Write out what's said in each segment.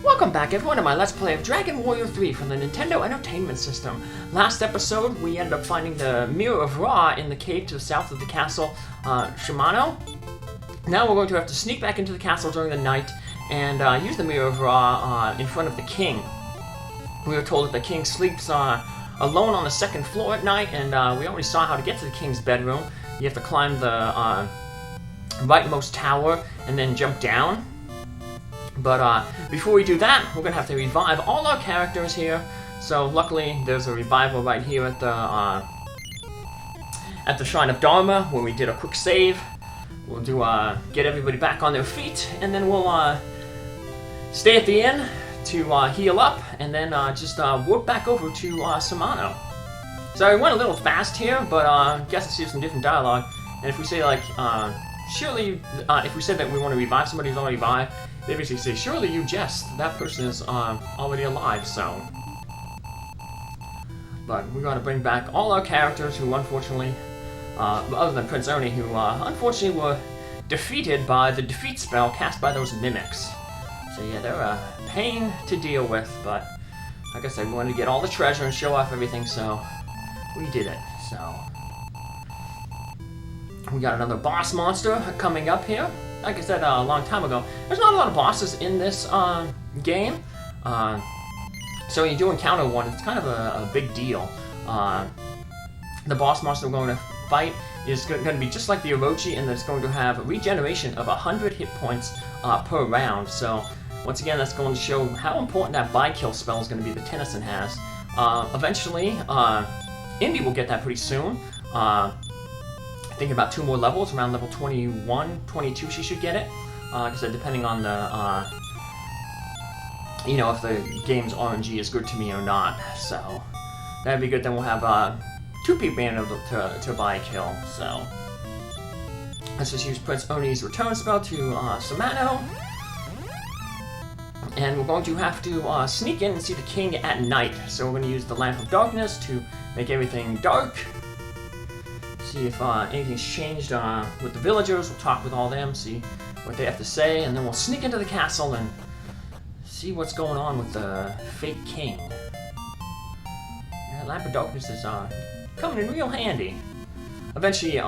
Welcome back everyone to my Let's Play of Dragon Warrior 3 from the Nintendo Entertainment System. Last episode, we ended up finding the Mirror of Ra in the cave to the south of the castle, Samanao. Now we're going to have to sneak back into the castle during the night and use the Mirror of Ra in front of the king. We were told that the king sleeps alone on the second floor at night, and we already saw how to get to the king's bedroom. You have to climb the rightmost tower and then jump down. But before we do that, we're going to have to revive all our characters here. So luckily, there's a revival right here at the Shrine of Dharma, where we did a quick save. We'll do get everybody back on their feet, and then we'll stay at the inn to heal up, and then just warp back over to Samanao. So I went a little fast here, but I guess I see some different dialogue. And if we say like, surely, if we said that we want to revive somebody who's already alive, they basically say, surely you jest, that person is already alive, so. But we're going to bring back all our characters who unfortunately, other than Prince Ernie, who unfortunately were defeated by the defeat spell cast by those mimics. So yeah, they're a pain to deal with, but like I said, we wanted to get all the treasure and show off everything, so we did it, so. We got another boss monster coming up here. Like I said a long time ago, there's not a lot of bosses in this game. So when you do encounter one, it's kind of a big deal. The boss monster we're going to fight is going to be just like the Orochi, and it's going to have regeneration of 100 hit points per round. So once again, that's going to show how important that by-kill spell is going to be that Tennison has. Eventually, Indy will get that pretty soon. I think about 2 more levels, around level 21, 22 she should get it. Like I said, depending on the, you know, if the game's RNG is good to me or not. So, that'd be good. Then we'll have 2 people being able to buy a kill. So, let's just use Prince Ernie's return spell to Samanao. And we're going to have to sneak in and see the king at night. So we're going to use the Lamp of Darkness to make everything dark. See if anything's changed with the villagers. We'll talk with all them, see what they have to say, and then we'll sneak into the castle and see what's going on with the fake king. Yeah, Lamp of Darkness is coming in real handy. Eventually,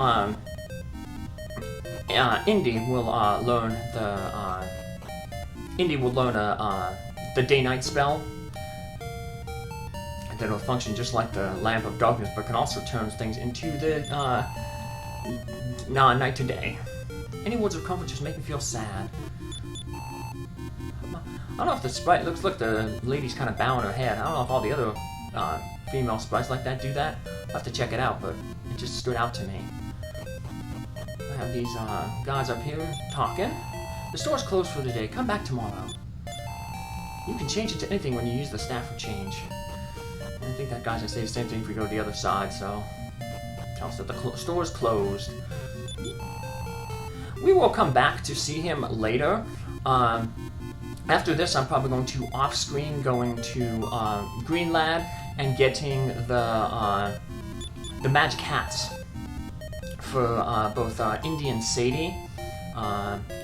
Indy will learn the day-night spell. That will function just like the Lamp of Darkness, but can also turn things into the night to day. Any words of comfort just make me feel sad. I don't know if the sprite looks like the lady's kind of bowing her head. I don't know if all the other female sprites like that do that. I'll have to check it out, but it just stood out to me. I have these guys up here talking. The store's closed for the day. Come back tomorrow. You can change it to anything when you use the staff of change. I think that guy's gonna say the same thing if we go to the other side, so. Tell us that the store is closed. We will come back to see him later. After this, I'm probably going to off-screen going to Green Lab and getting the magic hats for both Indy and Sadie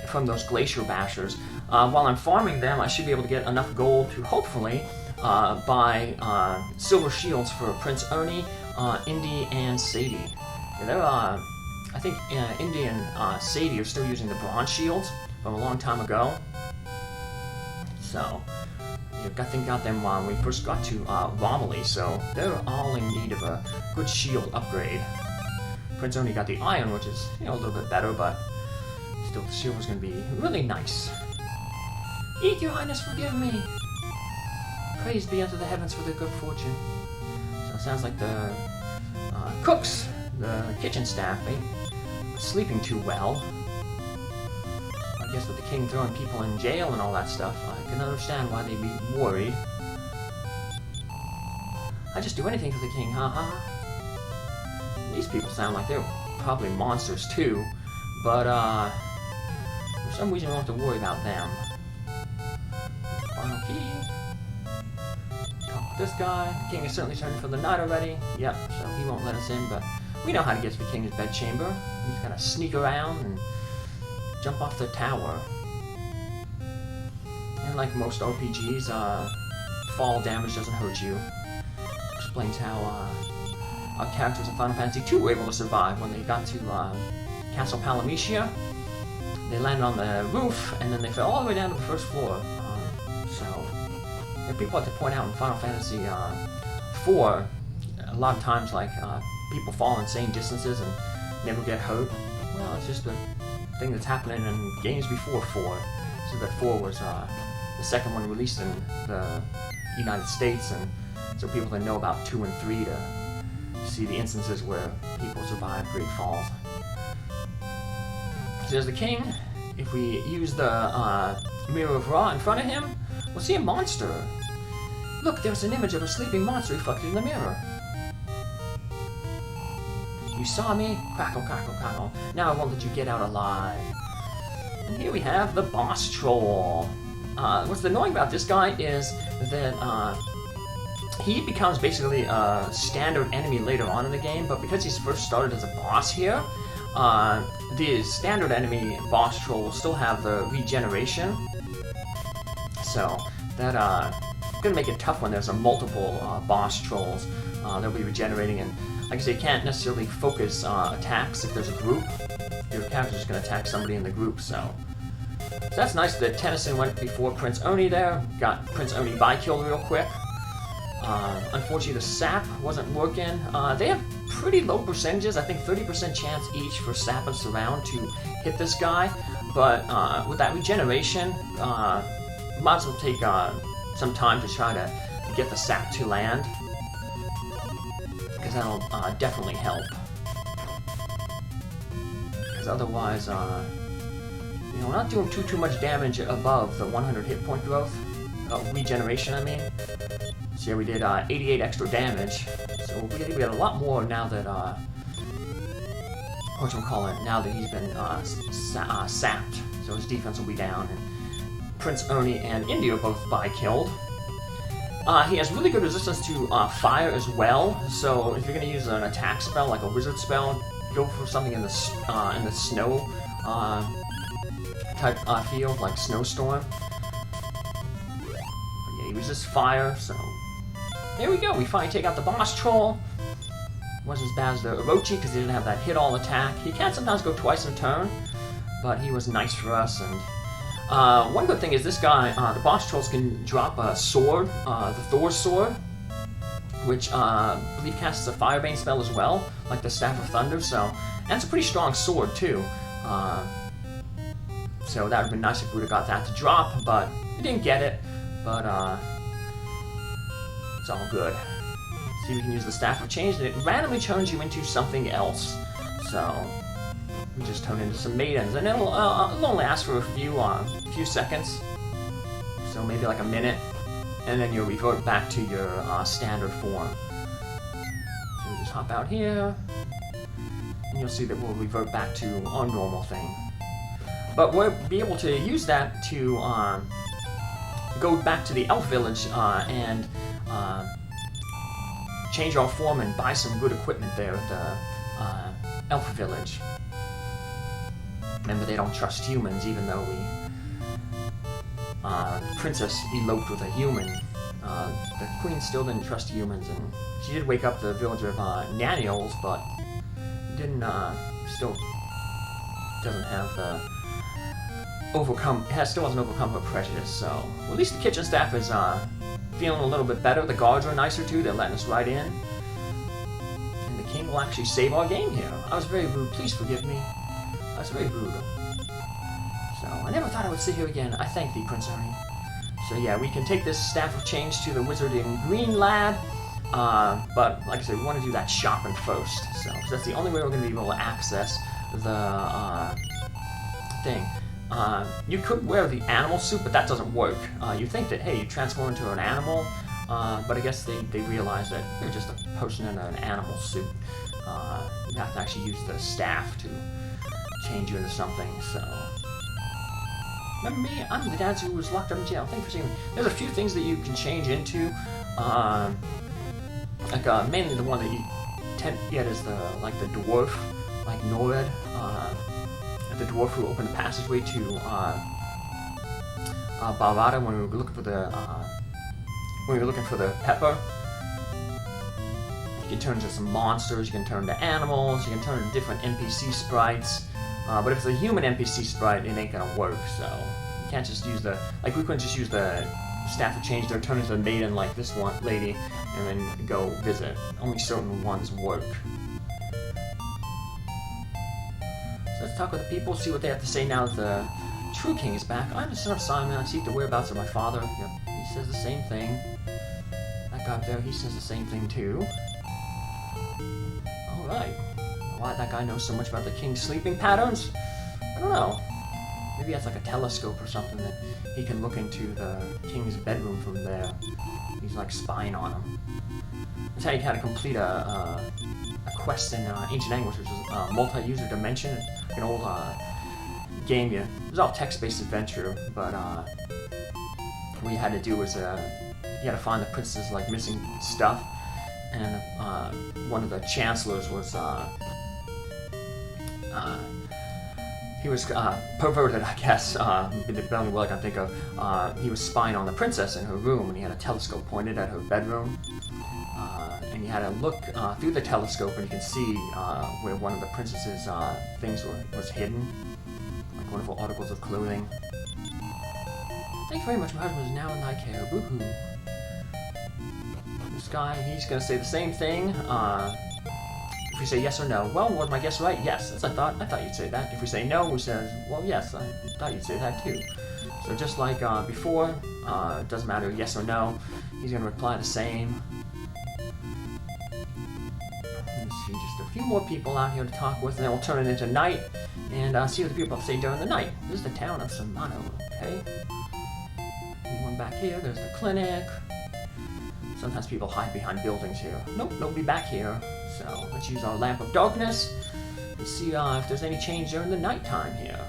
from those Glacier Bashers. While I'm farming them, I should be able to get enough gold to hopefully buy silver shields for Prince Ernie, Indy, and Sadie. Yeah, they're, I think Indy and Sadie are still using the bronze shields from a long time ago. So, I think got them when we first got to Romilly, so they're all in need of a good shield upgrade. Prince Ernie got the iron, which is, you know, a little bit better, but still the silver's going to be really nice. Eat, your highness, forgive me! Praise be unto the heavens for their good fortune. So it sounds like the cooks, the kitchen staff, ain't sleeping too well. I guess with the king throwing people in jail and all that stuff, I can understand why they'd be worried. I'd just do anything for the king, haha. These people sound like they're probably monsters too, but for some reason we don't have to worry about them. Final key. This guy, the king is certainly turning for the night already. Yep, so he won't let us in, but we know how to get to the king's bedchamber. We just gotta sneak around and jump off the tower. Unlike most RPGs, fall damage doesn't hurt you. Explains how our characters in Final Fantasy II were able to survive when they got to Castle Palamecia. They landed on the roof, and then they fell all the way down to the first floor. So, if people like to point out in Final Fantasy IV, a lot of times, like, people fall insane distances and never get hurt. Well, it's just a thing that's happening in games before 4. So that 4 was the second one released in the United States, and so people that know about 2 and 3 to see the instances where people survive great falls. So there's the king. If we use the Mirror of Ra in front of him, we'll see a monster. Look, there's an image of a sleeping monster reflected in the mirror. You saw me? Crackle, crackle, crackle. Now I won't let you get out alive. And here we have the boss troll. What's annoying about this guy is that he becomes basically a standard enemy later on in the game, but because he's first started as a boss here, the standard enemy boss troll will still have the regeneration. So that gonna make it tough when there's a multiple boss trolls. They'll be regenerating, and like I say, you can't necessarily focus attacks if there's a group. Your character's just gonna attack somebody in the group, so that's nice that Tennison went before Prince Ernie there. Got Prince Ernie by-killed real quick. Unfortunately, the sap wasn't working. They have pretty low percentages. I think 30% chance each for sap and surround to hit this guy. But with that regeneration, might as well take some time to try to get the sap to land, because that'll definitely help. Because otherwise, we're not doing too much damage above the 100 hit point growth. Regeneration, I mean. So yeah, we did 88 extra damage. So we got a lot more now that, now that he's been sapped. So his defense will be down. And Prince Ernie and India are both by-killed. He has really good resistance to fire as well. So if you're going to use an attack spell, like a wizard spell, go for something in the snow type field, like Snowstorm. But yeah, he resists fire, so there we go. We finally take out the boss troll. Wasn't as bad as the Orochi because he didn't have that hit-all attack. He can sometimes go twice in a turn, but he was nice for us. And one good thing is this guy, the boss trolls can drop a sword, the Thor's sword, which I believe casts a Firebane spell as well, like the Staff of Thunder. So, and it's a pretty strong sword too. So that would have been nice if we would have got that to drop, but we didn't get it. But it's all good. See, we can use the Staff of Change, and it randomly turns you into something else. So we just turn into some maidens, and it'll only last for a few seconds. So maybe like a minute, and then you'll revert back to your standard form. So we just hop out here, and you'll see that we'll revert back to our normal thing. But we'll be able to use that to go back to the elf village and change our form and buy some good equipment there at the elf village. Remember, they don't trust humans, even though the princess eloped with a human. The queen still didn't trust humans, and she did wake up the village of Naniols, but still doesn't have the still hasn't overcome her prejudice. So well, at least the kitchen staff is feeling a little bit better. The guards are nicer too. They're letting us right in, and the king will actually save our game here. I was very rude. Please forgive me. I was very rude. So I never thought I would sit here again. I thank thee, Prince Ernie. So yeah, we can take this Staff of Change to the Wizard in Green Lab. But like I said, we want to do that shopping first. So 'cause that's the only way we're going to be able to access the thing. You could wear the animal suit, but that doesn't work. You think that, hey, you transform into an animal, but I guess they realize that you're just a person in an animal suit. You have to actually use the staff to change you into something, so... Remember me? I'm the dancer who was locked up in jail. Thank you for seeing me. There's a few things that you can change into, mainly the one that you tend to get is the dwarf, like Norid, the dwarf who opened the passageway to Bavada when we were looking for the pepper. You can turn into some monsters, you can turn into animals, you can turn into different NPC sprites. But if it's a human NPC sprite, it ain't gonna work, so you can't just use the... Like, we couldn't just use the Staff of Change to turn into a maiden like this one lady and then go visit. Only certain ones work. So let's talk with the people, see what they have to say now that the true king is back. I'm the son of Simon, I seek the whereabouts of my father. Yep, he says the same thing. That guy up there, he says the same thing too. Alright. Why that guy knows so much about the king's sleeping patterns? I don't know. Maybe he has like a telescope or something that he can look into the king's bedroom from there. He's like spying on him. That's how you kind of complete a quest in Ancient Anguish, which is a multi-user dimension. An old game. It was all text-based adventure, but what you had to do was you had to find the princess's like missing stuff, and one of the chancellors was he was perverted, I guess, the only word I can think of. He was spying on the princess in her room, and he had a telescope pointed at her bedroom. And you had to look through the telescope, and you can see where one of the princess's things was hidden. Like one of her articles of clothing. Thank you very much, my husband is now in thy care. Boo-hoo. This guy, he's gonna say the same thing. If we say yes or no, well, was my guess right? Yes, that's I thought you'd say that. If we say no, we says, well, yes, I thought you'd say that too. So just like before, it doesn't matter yes or no, he's gonna reply the same. Let's see, just a few more people out here to talk with, and then we'll turn it into night, and see what the people have to say during the night. This is the town of Samanao, okay? Anyone back here? There's the clinic. Sometimes people hide behind buildings here. Nope, nobody back here. So let's use our lamp of darkness and see if there's any change during the nighttime here.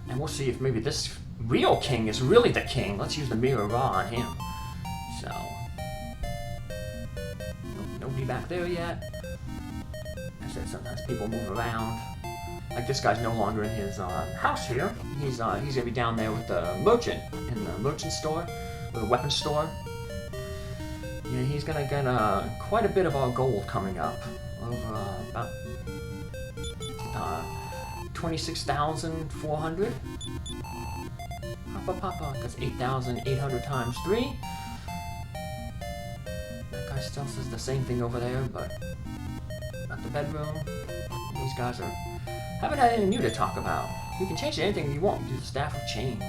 And we'll see if maybe this real king is really the king. Let's use the mirror raw on him. So, nope, nobody back there yet. I said sometimes people move around. Like this guy's no longer in his house here. He's gonna be down there with the merchant in the merchant store, or the weapons store. Yeah, he's gonna get quite a bit of our gold coming up, over about 26,400. Papa, that's 8,800 times 3. That guy still says the same thing over there, but at the bedroom, these guys haven't had anything new to talk about. You can change anything you want. Do the Staff of Change.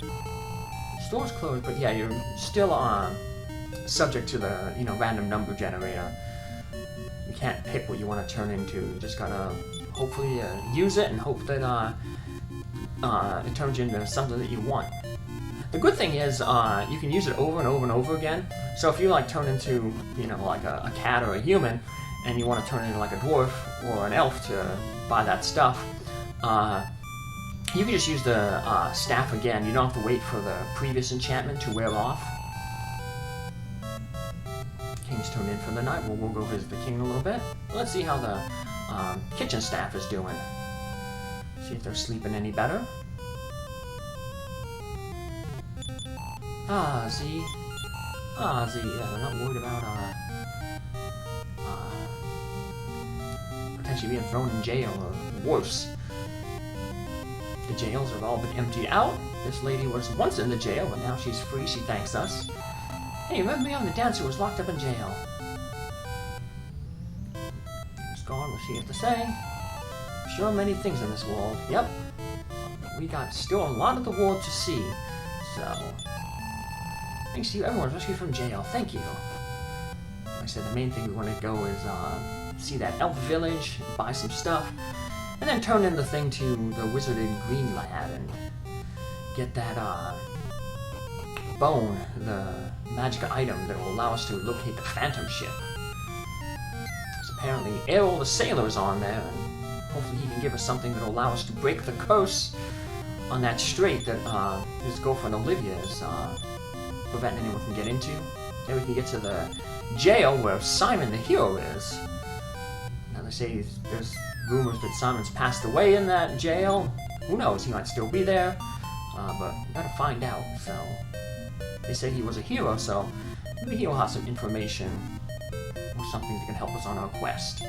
The store's closed, but yeah, you're still subject to the random number generator. You can't pick what you want to turn into. You just gotta hopefully use it and hope that it turns you into something that you want. The good thing is you can use it over and over and over again. So if you like turn into like a cat or a human, and you want to turn into like a dwarf or an elf to buy that stuff, you can just use the staff again. You don't have to wait for the previous enchantment to wear off. King's turned in for the night. We'll go visit the king in a little bit. Let's see how the kitchen staff is doing. See if they're sleeping any better. Z. Yeah, they're not worried about potentially being thrown in jail or worse. The jails have all been emptied out. This lady was once in the jail, but now she's free. She thanks us. Hey, remember me? I'm the dancer who was locked up in jail. He's gone. What's he have to say? Sure, many things in this world. Yep. We got still a lot of the world to see. So, thanks to you, everyone's rescued from jail. Thank you. Like I said, the main thing we want to go is see that elf village, buy some stuff, and then turn in the thing to the wizarded green lad and get that bone, the magic item that will allow us to locate the phantom ship. So apparently Errol the sailor's on there, and hopefully he can give us something that will allow us to break the curse on that strait that his girlfriend Olivia is preventing anyone from getting into. Then we can get to the jail where Simon the hero is. Now they say there's rumors that Simon's passed away in that jail. Who knows? He might still be there. But we gotta find out. So they said he was a hero, so maybe he'll have some information or something that can help us on our quest.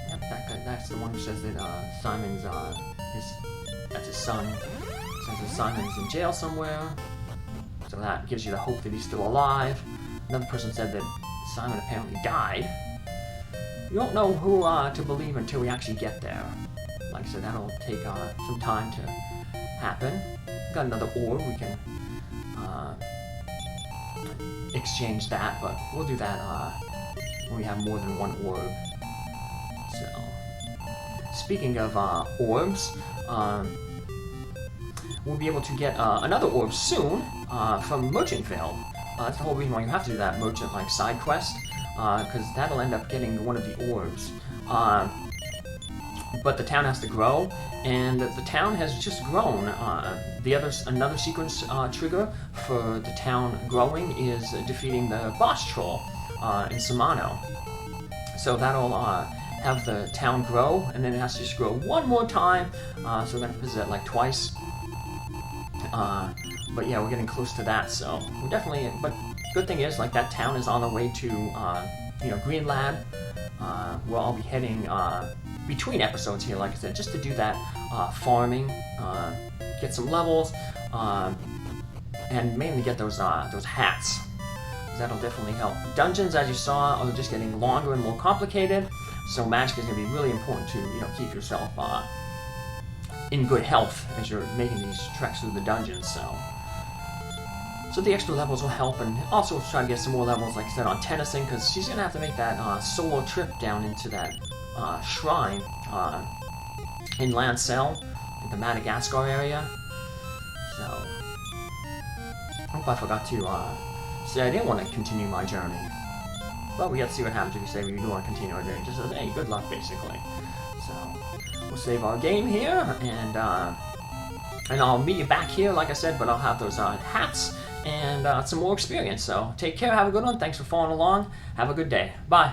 Yep, that guy, that's the one who says that Simon's that's his son. Says that Simon's in jail somewhere, so that gives you the hope that he's still alive. Another person said that Simon apparently died. You don't know who to believe until we actually get there. Like I said, that'll take some time to happen. Got another orb, we can exchange that, but we'll do that when we have more than one orb. So, speaking of orbs, we'll be able to get another orb soon from Merchantville. That's the whole reason why you have to do that merchant-like side quest, because that'll end up getting one of the orbs. But the town has to grow, and the town has just grown. Another sequence trigger for the town growing is defeating the boss troll in Samanao. So that'll have the town grow, and then it has to just grow one more time. So we're gonna visit it like twice. But yeah, we're getting close to that. So we're definitely. But good thing is, like, that town is on the way to Green Lab. Where I'll be heading between episodes here, like I said, just to do that farming, get some levels, and mainly get those hats. That'll definitely help. Dungeons, as you saw, are just getting longer and more complicated, so magic is going to be really important to keep yourself in good health as you're making these treks through the dungeons. So the extra levels will help, and also try to get some more levels, like I said, on Tennison, because she's going to have to make that solo trip down into that shrine in Lancel, in the Madagascar area. So, I hope I forgot to say I didn't want to continue my journey. But we have to see what happens if you say we do want to continue our journey. Just says, hey, good luck, basically. So, we'll save our game here, and I'll meet you back here, like I said, but I'll have those hats and some more experience. So take care, have a good one, thanks for following along, have a good day, bye.